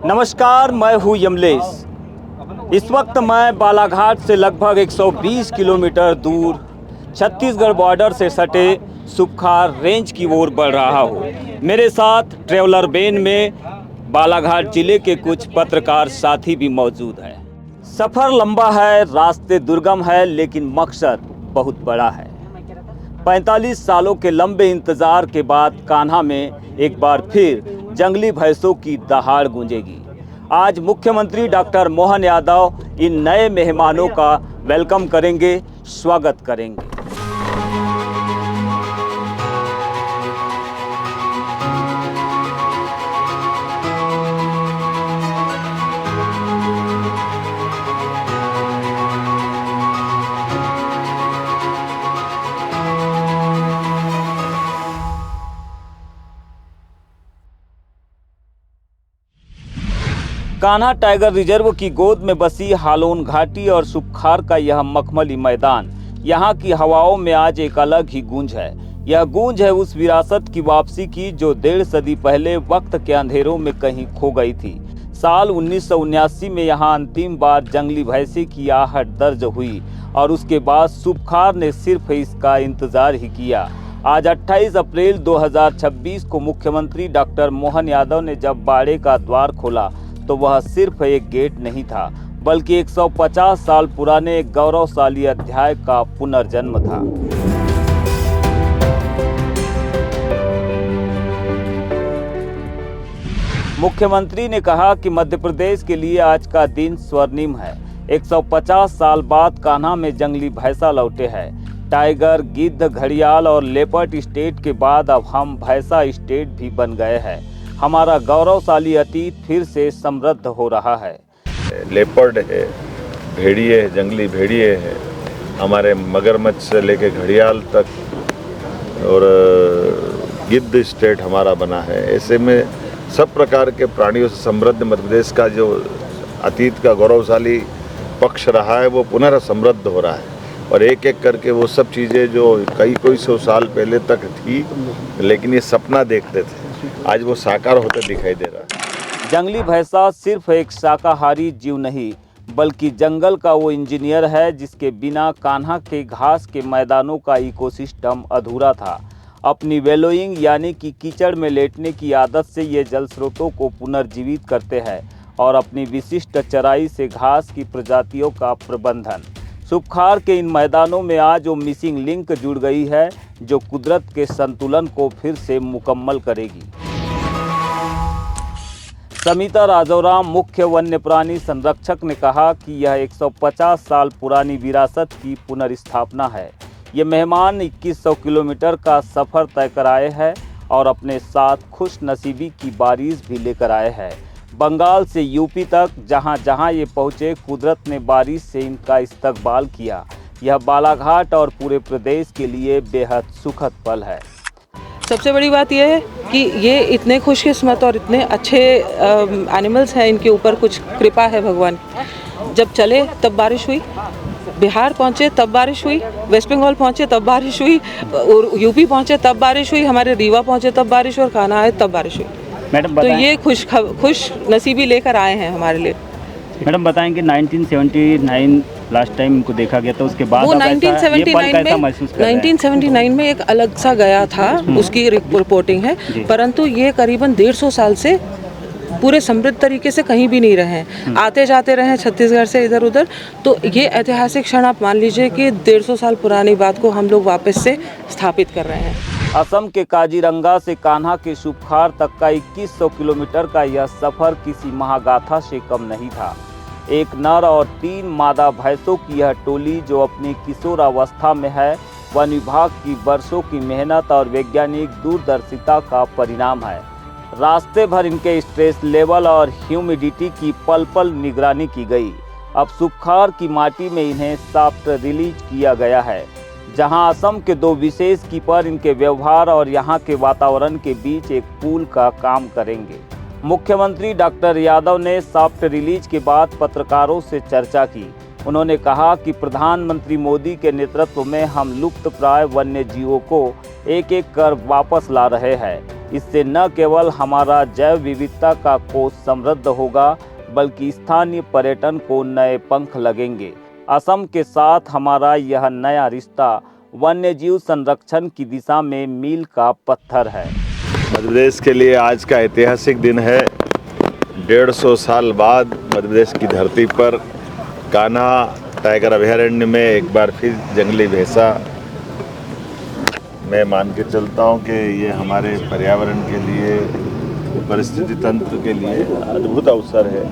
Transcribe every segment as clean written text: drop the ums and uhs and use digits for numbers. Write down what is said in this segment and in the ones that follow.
नमस्कार, मैं हूँ यमलेश। इस वक्त मैं बालाघाट से लगभग 120 किलोमीटर दूर छत्तीसगढ़ बॉर्डर से सटे सुपखार रेंज की ओर बढ़ रहा हूँ। मेरे साथ ट्रेवलर वैन में बालाघाट जिले के कुछ पत्रकार साथी भी मौजूद हैं। सफ़र लंबा है, रास्ते दुर्गम है, लेकिन मकसद बहुत बड़ा है। 45 सालों के लंबे इंतजार के बाद कान्हा में एक बार फिर जंगली भैंसों की दहाड़ गूंजेगी। आज मुख्यमंत्री डॉक्टर मोहन यादव इन नए मेहमानों का वेलकम करेंगे, स्वागत करेंगे। कान्हा टाइगर रिजर्व की गोद में बसी हालोन घाटी और सुपखार का यह मखमली मैदान, यहाँ की हवाओं में आज एक अलग ही गूंज है। यह गूंज है उस विरासत की वापसी की जो 1.5 सदी पहले वक्त के अंधेरों में कहीं खो गई थी। साल 1979 में यहाँ अंतिम बार जंगली भैंसे की आहट दर्ज हुई और उसके बाद सुपखार ने सिर्फ इसका इंतजार ही किया। आज 28 अप्रैल 2026 को मुख्यमंत्री डॉक्टर मोहन यादव ने जब बाड़े का द्वार खोला तो वह सिर्फ एक गेट नहीं था, बल्कि 150 साल पुराने एक गौरवशाली अध्याय का पुनर्जन्म था। मुख्यमंत्री ने कहा कि मध्य प्रदेश के लिए आज का दिन स्वर्णिम है। 150 साल बाद कान्हा में जंगली भैंसा लौटे हैं। टाइगर, गिद्ध, घड़ियाल और लेपर्ड स्टेट के बाद अब हम भैंसा स्टेट भी बन गए हैं। हमारा गौरवशाली अतीत फिर से समृद्ध हो रहा है। लेपर्ड है, भेड़िए है, जंगली भेड़िए है, हमारे मगरमच्छ से लेके घड़ियाल तक, और गिद्ध स्टेट हमारा बना है। ऐसे में सब प्रकार के प्राणियों से समृद्ध मध्य प्रदेश का जो अतीत का गौरवशाली पक्ष रहा है वो पुनः समृद्ध हो रहा है। और एक एक करके वो सब चीज़ें जो कई सौ साल पहले तक थी लेकिन ये सपना देखते थे, आज वो साकार होते दिखाई दे रहा है। जंगली भैंसा सिर्फ एक शाकाहारी जीव नहीं, बल्कि जंगल का वो इंजीनियर है जिसके बिना कान्हा के घास के मैदानों का इकोसिस्टम अधूरा था। अपनी वेलोइंग यानी कि कीचड़ में लेटने की आदत से ये जल स्रोतों को पुनर्जीवित करते हैं और अपनी विशिष्ट चराई से घास की प्रजातियों का प्रबंधन। सुपखार के इन मैदानों में आज वो मिसिंग लिंक जुड़ गई है जो कुदरत के संतुलन को फिर से मुकम्मल करेगी। समिता राजौराम, मुख्य वन्य प्राणी संरक्षक, ने कहा कि यह 150 साल पुरानी विरासत की पुनर्स्थापना है। ये मेहमान 2100 किलोमीटर का सफ़र तय कर आए हैं और अपने साथ खुश नसीबी की बारिश भी लेकर आए हैं। बंगाल से यूपी तक जहां जहां ये पहुंचे, कुदरत ने बारिश से इनका इस्तकबाल किया। यह बालाघाट और पूरे प्रदेश के लिए बेहद सुखद पल है। सबसे बड़ी बात यह है कि ये इतने खुशकिस्मत और इतने अच्छे एनिमल्स हैं, इनके ऊपर कुछ कृपा है भगवान। जब चले तब बारिश हुई, बिहार पहुँचे तब बारिश हुई, वेस्ट बंगाल पहुँचे तब बारिश हुई, और यूपी पहुँचे तब बारिश हुई, हमारे रीवा पहुँचे तब बारिश हुई और कान्हा आए तब बारिश हुई। मैडम तो ये खुश नसीबी लेकर आए हैं हमारे लिए। मैडम बताएं कि 1979 लास्ट टाइम इनको देखा गया था, उसके बाद वो 1979 में एक अलग सा गया था, उसकी रिपोर्टिंग है, परंतु ये करीबन 150 साल से पूरे समृद्ध तरीके से कहीं भी नहीं रहे हैं। आते जाते रहे छत्तीसगढ़ से इधर उधर। तो ये ऐतिहासिक क्षण आप मान लीजिए कि 150 साल पुरानी बात को हम लोग वापस से स्थापित कर रहे हैं। असम के काजीरंगा से कान्हा के सुपखार तक का 2100 किलोमीटर का यह सफ़र किसी महागाथा से कम नहीं था। एक नर और 3 मादा भैंसों की यह टोली जो अपनी किशोरावस्था में है, वन विभाग की वर्षों की मेहनत और वैज्ञानिक दूरदर्शिता का परिणाम है। रास्ते भर इनके स्ट्रेस लेवल और ह्यूमिडिटी की पल पल निगरानी की गई। अब सुपखार की माटी में इन्हें सॉफ्ट रिलीज किया गया है, जहां असम के 2 विशेष कीपर इनके व्यवहार और यहां के वातावरण के बीच एक पुल का काम करेंगे। मुख्यमंत्री डॉक्टर यादव ने सॉफ्ट रिलीज के बाद पत्रकारों से चर्चा की। उन्होंने कहा कि प्रधानमंत्री मोदी के नेतृत्व में हम लुप्तप्राय वन्य जीवों को एक एक कर वापस ला रहे हैं। इससे न केवल हमारा जैव विविधता का कोष समृद्ध होगा बल्कि स्थानीय पर्यटन को नए पंख लगेंगे। असम के साथ हमारा यह नया रिश्ता वन्यजीव संरक्षण की दिशा में मील का पत्थर है। मध्य प्रदेश के लिए आज का ऐतिहासिक दिन है। 150 साल बाद मध्य प्रदेश की धरती पर कान्हा टाइगर अभयारण्य में एक बार फिर जंगली भैंसा, मैं मान के चलता हूँ कि ये हमारे पर्यावरण के लिए, परिस्थिति तंत्र के लिए अद्भुत अवसर है।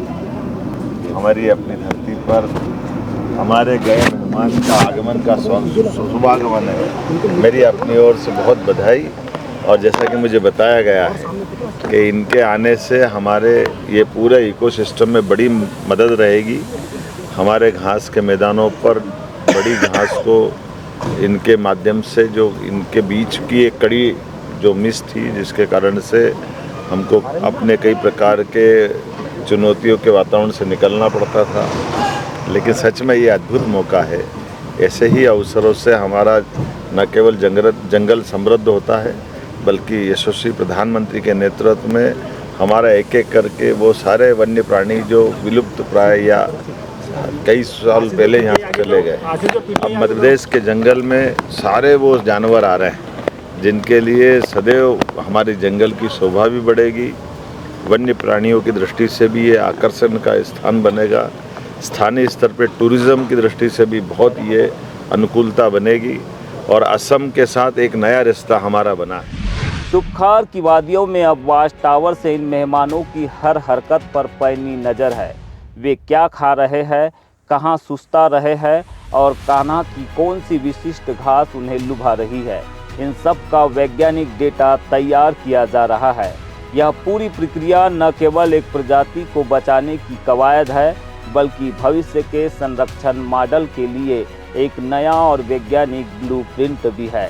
हमारी अपनी धरती पर हमारे गए मेहमान का आगमन का शुभागमन है। मेरी अपनी ओर से बहुत बधाई। और जैसा कि मुझे बताया गया है कि इनके आने से हमारे ये पूरे इकोसिस्टम में बड़ी मदद रहेगी। हमारे घास के मैदानों पर बड़ी घास को इनके माध्यम से, जो इनके बीच की एक कड़ी जो मिस थी, जिसके कारण से हमको अपने कई प्रकार के चुनौतियों के वातावरण से निकलना पड़ता था, लेकिन सच में ये अद्भुत मौका है। ऐसे ही अवसरों से हमारा न केवल जंगल समृद्ध होता है, बल्कि यशस्वी प्रधानमंत्री के नेतृत्व में हमारा एक एक करके वो सारे वन्य प्राणी जो विलुप्त प्राय या कई साल पहले यहाँ से चले गए, अब मध्य प्रदेश के जंगल में सारे वो जानवर आ रहे हैं, जिनके लिए सदैव हमारे जंगल की शोभा भी बढ़ेगी। वन्य प्राणियों की दृष्टि से भी ये आकर्षण का स्थान बनेगा। स्थानीय स्तर पर टूरिज़्म की दृष्टि से भी बहुत ये अनुकूलता बनेगी और असम के साथ एक नया रिश्ता हमारा बना है। सुपखार की वादियों में अब वॉच टावर से इन मेहमानों की हर हरकत पर पैनी नज़र है। वे क्या खा रहे हैं, कहाँ सुस्ता रहे हैं और कान्हा की कौन सी विशिष्ट घास उन्हें लुभा रही है, इन सब का वैज्ञानिक डेटा तैयार किया जा रहा है। यह पूरी प्रक्रिया न केवल एक प्रजाति को बचाने की कवायद है, बल्कि भविष्य के संरक्षण मॉडल के लिए एक नया और वैज्ञानिक ब्लूप्रिंट भी है।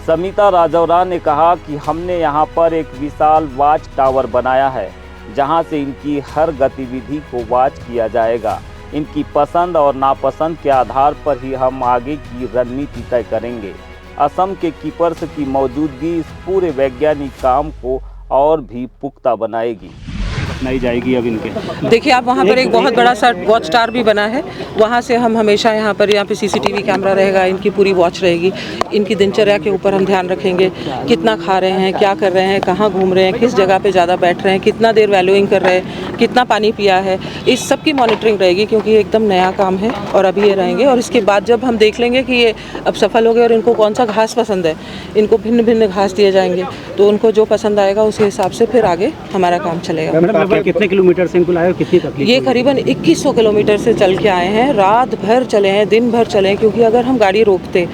समिता राजौरा ने कहा कि हमने यहाँ पर एक विशाल वॉच टावर बनाया है, जहाँ से इनकी हर गतिविधि को वॉच किया जाएगा। इनकी पसंद और नापसंद के आधार पर ही हम आगे की रणनीति तय करेंगे। असम के कीपर्स की मौजूदगी इस पूरे वैज्ञानिक काम को और भी पुख्ता बनाएगी। अपनाई जाएगी अब इनके। देखिए आप वहाँ पर एक बहुत बड़ा सा वॉच टावर भी बना है, वहाँ से हम हमेशा यहाँ पर सीसीटीवी कैमरा रहेगा, इनकी पूरी वॉच रहेगी। इनकी दिनचर्या के ऊपर हम ध्यान रखेंगे, कितना खा रहे हैं, क्या कर रहे हैं, कहाँ घूम रहे हैं, किस जगह पे ज़्यादा बैठ रहे हैं, कितना देर वैल्यूइंग कर रहे हैं, कितना पानी पिया है, इस सब की मॉनिटरिंग रहेगी, क्योंकि ये एकदम नया काम है और अभी ये रहेंगे। और इसके बाद जब हम देख लेंगे कि ये अब सफल हो गए और इनको कौन सा घास पसंद है, इनको भिन्न भिन्न घास दिए जाएंगे, तो उनको जो पसंद आएगा उसी हिसाब से फिर आगे हमारा काम चलेगा। कितने किलोमीटर से इनको लाए और कितनी तकलीफ? ये करीबन 2100 किलोमीटर से चल के आए हैं, रात भर चले हैं, दिन भर चले हैं, क्योंकि अगर हम गाड़ी रोकते,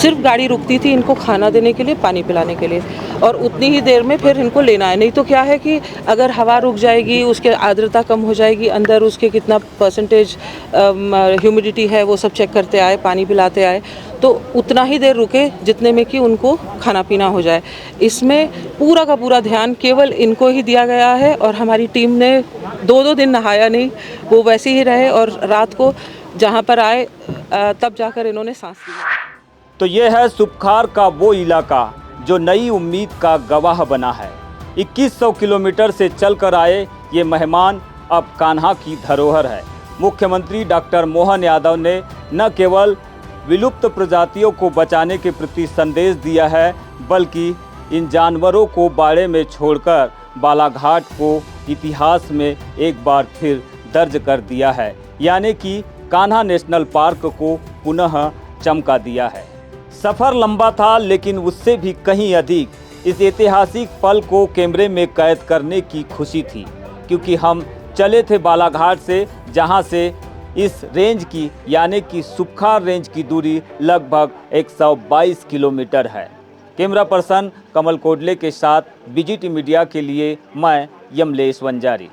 सिर्फ गाड़ी रुकती थी इनको खाना देने के लिए, पानी पिलाने के लिए, और उतनी ही देर में फिर इनको लेना है। नहीं तो क्या है कि अगर हवा रुक जाएगी, उसके आर्द्रता कम हो जाएगी, अंदर उसके कितना परसेंटेज ह्यूमिडिटी है वो सब चेक करते आए, पानी पिलाते आए, तो उतना ही देर रुके जितने में कि उनको खाना पीना हो जाए। इसमें पूरा का पूरा ध्यान केवल इनको ही दिया गया है और हमारी टीम ने 2-2 दिन नहाया नहीं, वो वैसे ही रहे और रात को जहाँ पर आए तब जाकर इन्होंने सांस लिया। तो ये है सुपखार का वो इलाका जो नई उम्मीद का गवाह बना है। 2100 किलोमीटर से चलकर आए ये मेहमान अब कान्हा की धरोहर है। मुख्यमंत्री डॉक्टर मोहन यादव ने न केवल विलुप्त प्रजातियों को बचाने के प्रति संदेश दिया है, बल्कि इन जानवरों को बाड़े में छोड़कर बालाघाट को इतिहास में एक बार फिर दर्ज कर दिया है, यानी कि कान्हा नेशनल पार्क को पुनः चमका दिया है। सफ़र लंबा था, लेकिन उससे भी कहीं अधिक इस ऐतिहासिक पल को कैमरे में कैद करने की खुशी थी, क्योंकि हम चले थे बालाघाट से, जहां से इस रेंज की यानी कि सुपखार रेंज की दूरी लगभग 122 किलोमीटर है। कैमरा पर्सन कमल कोडले के साथ बीजीटी मीडिया के लिए मैं यमलेश वंजारी।